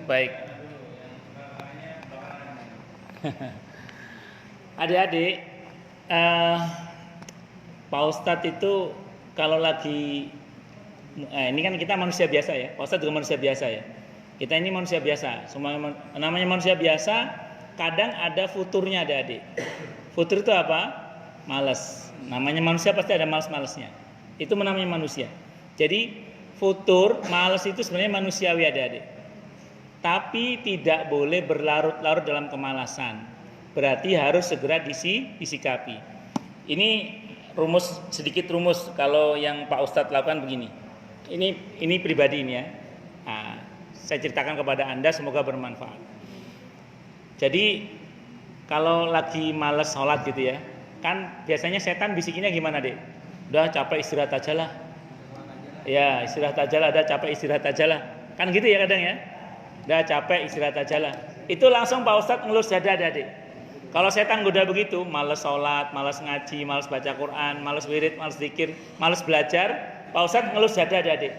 Baik. Adik-adik, Pak Ustadz itu kalau lagi ini kan kita manusia biasa ya. Pak Ustadz juga manusia biasa ya. Kita ini manusia biasa. Semua namanya manusia biasa, kadang ada futurnya adik-adik. Futur itu apa? Malas. Namanya manusia pasti ada malas-malasnya. Itu namanya manusia. Jadi futur, malas itu sebenarnya manusiawi adik-adik. Tapi tidak boleh berlarut-larut dalam kemalasan. Berarti harus segera disikapi. Ini sedikit rumus kalau yang Pak Ustadz lakukan begini. Ini pribadi ini ya. Nah, saya ceritakan kepada Anda, semoga bermanfaat. Jadi kalau lagi males sholat gitu ya, kan biasanya setan bisikinnya gimana dek? Udah capek istirahat aja lah. Ya istirahat aja lah, udah capek istirahat aja lah. Kan gitu ya kadang ya. Udah capek istirahat aja lah. Itu langsung Pak Ustadz ngelus dada adik. Kalau setan goda begitu, males sholat, males ngaji, males baca Quran, males wirid, males zikir, males belajar, Pak Ustadz ngelus dada adik.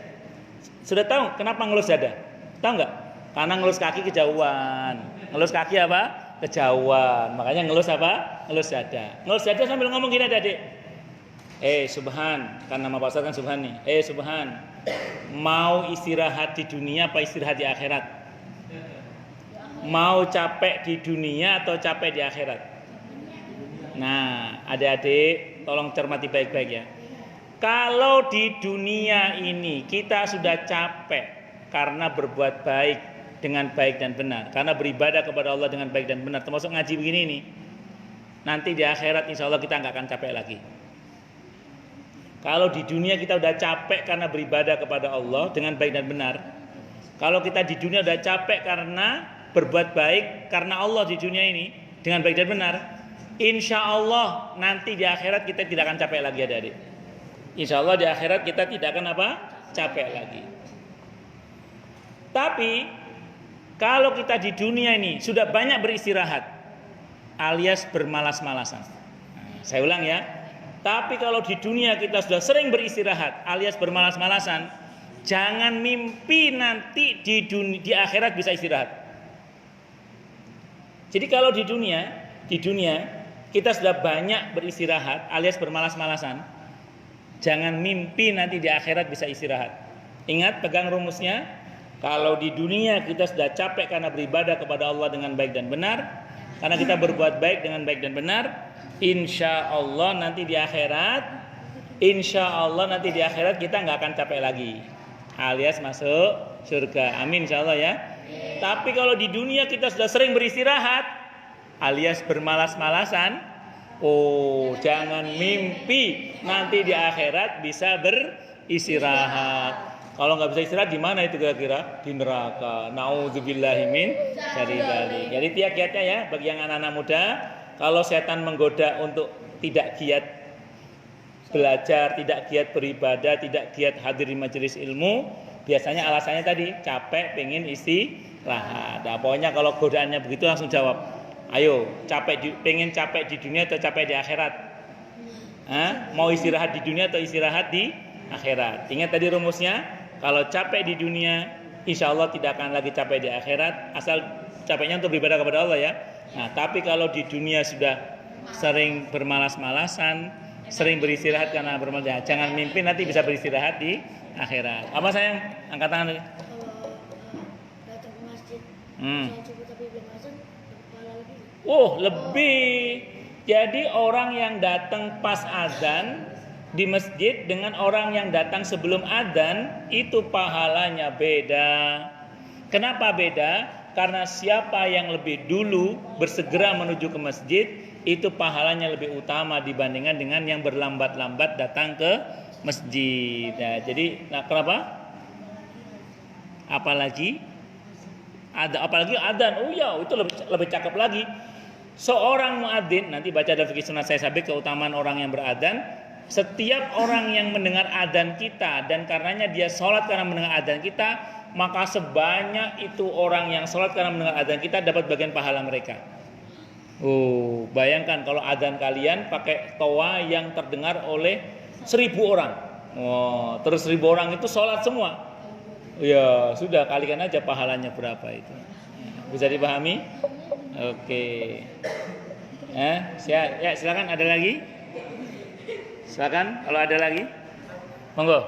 Sudah tahu kenapa ngelus dada? Tahu nggak? Karena ngelus kaki kejauhan. Ngelus kaki apa? Kejauhan. Makanya ngelus apa? Ngelus dada. Ngelus dada sambil ngomong gini adik. Subhan, kan nama Pak Ustadz kan Subhan nih. Subhan, mau istirahat di dunia apa istirahat di akhirat? Mau capek di dunia atau capek di akhirat? Nah, adik-adik tolong cermati baik-baik ya. Kalau di dunia ini kita sudah capek karena berbuat baik dengan baik dan benar, karena beribadah kepada Allah dengan baik dan benar, termasuk ngaji begini nih, nanti di akhirat insya Allah kita nggak akan capek lagi. Kalau di dunia kita udah capek karena beribadah kepada Allah dengan baik dan benar, kalau kita di dunia udah capek karena berbuat baik karena Allah di dunia ini dengan baik dan benar, insya Allah nanti di akhirat kita tidak akan capek lagi adik-adik. Insya Allah di akhirat kita tidak akan capek lagi. Tapi kalau kita di dunia ini sudah banyak beristirahat alias bermalas-malasan. Saya ulang ya. Tapi kalau di dunia kita sudah sering beristirahat alias bermalas-malasan, jangan mimpi nanti di akhirat bisa istirahat. Jadi kalau di dunia kita sudah banyak beristirahat alias bermalas-malasan, jangan mimpi nanti di akhirat bisa istirahat. Ingat, pegang rumusnya. Kalau di dunia kita sudah capek karena beribadah kepada Allah dengan baik dan benar, karena kita berbuat baik dengan baik dan benar, insya Allah nanti di akhirat kita nggak akan capek lagi, alias masuk surga. Amin insya Allah ya. Tapi kalau di dunia kita sudah sering beristirahat alias bermalas-malasan, jangan mimpi nanti di akhirat bisa beristirahat. Kalau nggak bisa istirahat di mana itu kira-kira? Di neraka. Nauzubillahi min syarri dzalik. Jadi tiap-tiapnya ya bagi yang anak-anak muda, kalau setan menggoda untuk tidak giat belajar, tidak giat beribadah, tidak giat hadir di majelis ilmu, biasanya alasannya tadi capek, pengen istirahat. Nah, pokoknya kalau godaannya begitu langsung jawab. Ayo, pengen capek di dunia atau capek di akhirat? Mau istirahat di dunia atau istirahat di akhirat? Ingat tadi rumusnya. Kalau capek di dunia, insya Allah tidak akan lagi capek di akhirat, asal capeknya untuk beribadah kepada Allah ya. Nah, tapi kalau di dunia sudah sering bermalas-malasan, sering beristirahat karena bermalas, jangan mimpi nanti bisa beristirahat di akhirat. Apa sayang? Angkat tangan lagi. Datang ke masjid, tapi belum azan, pahala lebih. Lebih. Jadi orang yang datang pas azan di masjid dengan orang yang datang sebelum adzan itu pahalanya beda. Kenapa beda? Karena siapa yang lebih dulu bersegera menuju ke masjid itu pahalanya lebih utama dibandingkan dengan yang berlambat-lambat datang ke masjid. Nah, jadi kenapa? Apalagi adzan. Itu lebih cakep lagi. Seorang muadzin, nanti baca dalam fikih sunnah saya sabit keutamaan orang yang beradzan. Setiap orang yang mendengar adzan kita dan karenanya dia sholat karena mendengar adzan kita, maka sebanyak itu orang yang sholat karena mendengar adzan kita dapat bagian pahala mereka. Bayangkan kalau adzan kalian pakai toa yang terdengar oleh 1000 orang. Terus 1000 orang itu sholat semua. Ya, sudah kalikan aja pahalanya berapa itu. Bisa dipahami? Oke. Ya, silakan ada lagi? Silakan kalau ada lagi. Monggo.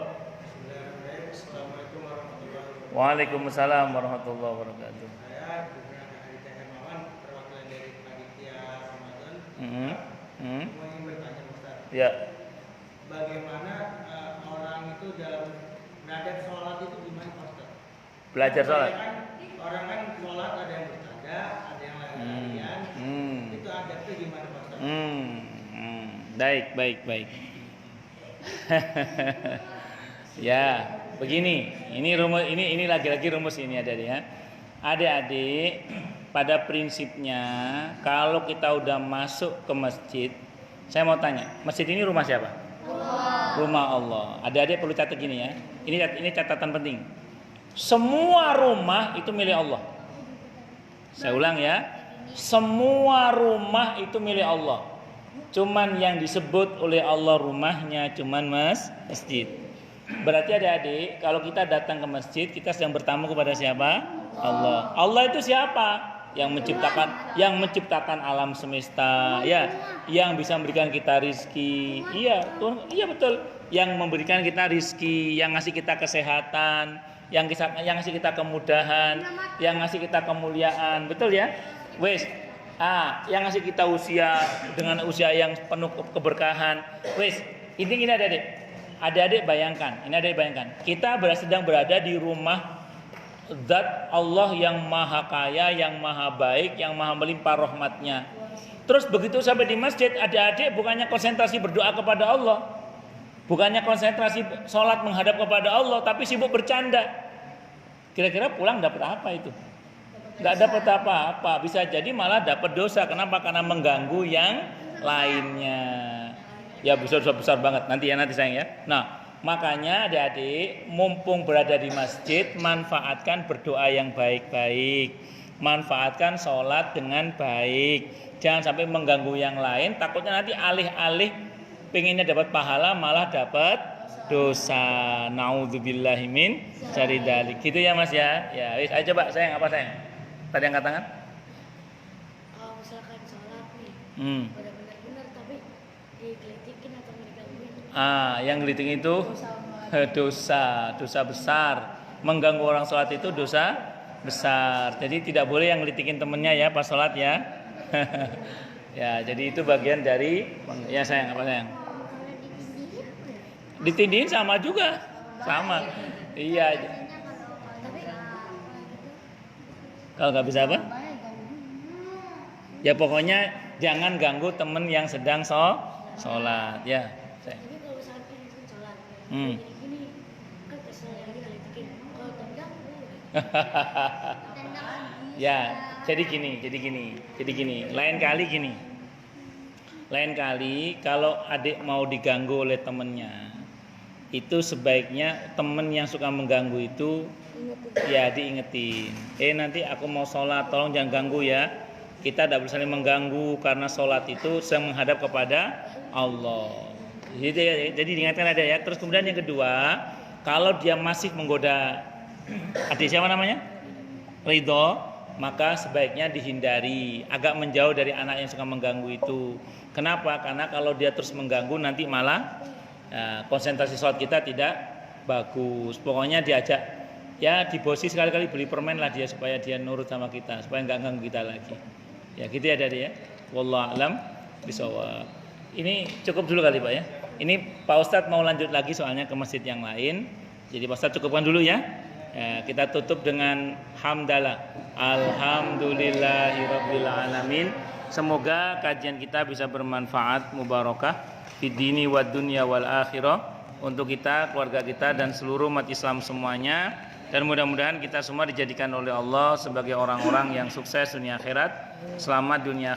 Waalaikumsalam warahmatullahi wabarakatuh. Saya dengan Aditya Hermawan, perwakilan dari panitia Ramadan. Mau ingin bertanya Ustaz. Ya. Bagaimana orang itu dalam belajar sholat itu gimana Ustaz? Belajar sholat. Orang kan sholat ada yang bercanda, ada yang lari-larian. Itu adabnya gimana Ustaz? Baik. Ya, begini. Ini rumus ini lagi-lagi rumus ini ada ya. Adik-adik, pada prinsipnya kalau kita udah masuk ke masjid, saya mau tanya, masjid ini rumah siapa? Allah. Rumah Allah. Adik-adik perlu catat gini ya. Ini catatan penting. Semua rumah itu milik Allah. Saya ulang ya. Semua rumah itu milik Allah. Cuman yang disebut oleh Allah rumahnya cuman masjid. Berarti adik-adik, kalau kita datang ke masjid, kita sedang bertamu kepada siapa? Allah. Allah itu siapa? Yang menciptakan alam semesta, ya, yang bisa memberikan kita rizki. Iya, Tuhan, iya betul. Yang memberikan kita rizki, yang ngasih kita kesehatan, yang ngasih kita kemudahan, yang ngasih kita kemuliaan, betul ya? Wes, yang ngasih kita usia dengan usia yang penuh keberkahan. Wes, ini adik-adik. Adik-adik bayangkan, kita sedang berada di rumah Zat Allah yang maha kaya, yang maha baik, yang maha melimpah rahmatnya. Terus begitu sampai di masjid, adik-adik bukannya konsentrasi berdoa kepada Allah, bukannya konsentrasi sholat menghadap kepada Allah, tapi sibuk bercanda. Kira-kira pulang dapat apa itu? Gak dapat apa-apa, bisa jadi malah dapat dosa. Kenapa? Karena mengganggu yang lainnya. Ya besar banget nanti sayang ya. Nah, makanya adik-adik mumpung berada di masjid, manfaatkan berdoa yang baik-baik, manfaatkan sholat dengan baik. Jangan sampai mengganggu yang lain, takutnya nanti alih-alih pengennya dapat pahala malah dapat dosa. Naudzubillahi min syarri dzalik. Gitu ya Mas ya. Ya, wis ayo coba sayang, apa sayang? Tadi angkat tangan. Kalau misalkan sholat nih, benar-benar tapi digelitikin atau digangguin. Yang geliting itu dosa besar. Mengganggu orang sholat itu dosa besar. Jadi tidak boleh yang gelitikin temennya ya pas sholat ya. Ya, jadi itu bagian dari ya sayang, apa sayang? Ditindihin sama juga. Sama. Iya. Kalau nggak bisa apa? Ya pokoknya jangan ganggu temen yang sedang sholat ya. Tapi kalau saat ini sholat, gini kan kesel lagi gelitikin. Kalau tendang, ya, jadi gini. Lain kali kalau adik mau diganggu oleh temennya, itu sebaiknya temen yang suka mengganggu itu ya diingetin. Nanti aku mau sholat, tolong jangan ganggu ya. Kita tidak boleh saling mengganggu karena sholat itu sedang menghadap kepada Allah. Jadi diingatkan ada ya. Terus kemudian yang kedua, kalau dia masih menggoda adik siapa namanya? Ridho, maka sebaiknya dihindari, agak menjauh dari anak yang suka mengganggu itu. Kenapa? Karena kalau dia terus mengganggu nanti malah konsentrasi sholat kita tidak bagus. Pokoknya diajak ya, dibosi sekali-kali beli permen lah dia supaya dia nurut sama kita, supaya nggak ganggu kita lagi. Ya gitu ya Dadi ya. Wallahu a'lam bishawab. Ini cukup dulu kali Pak ya. Ini Pak Ustadz mau lanjut lagi soalnya ke masjid yang lain. Jadi Pak Ustadz cukupkan dulu ya. Kita tutup dengan hamdalah. Alhamdulillahirabbil alamin. Semoga kajian kita bisa bermanfaat, mubarakah fid dini wad dunya wal akhirah untuk kita, keluarga kita dan seluruh umat Islam semuanya. Dan mudah-mudahan kita semua dijadikan oleh Allah sebagai orang-orang yang sukses dunia akhirat. Selamat dunia akhirat.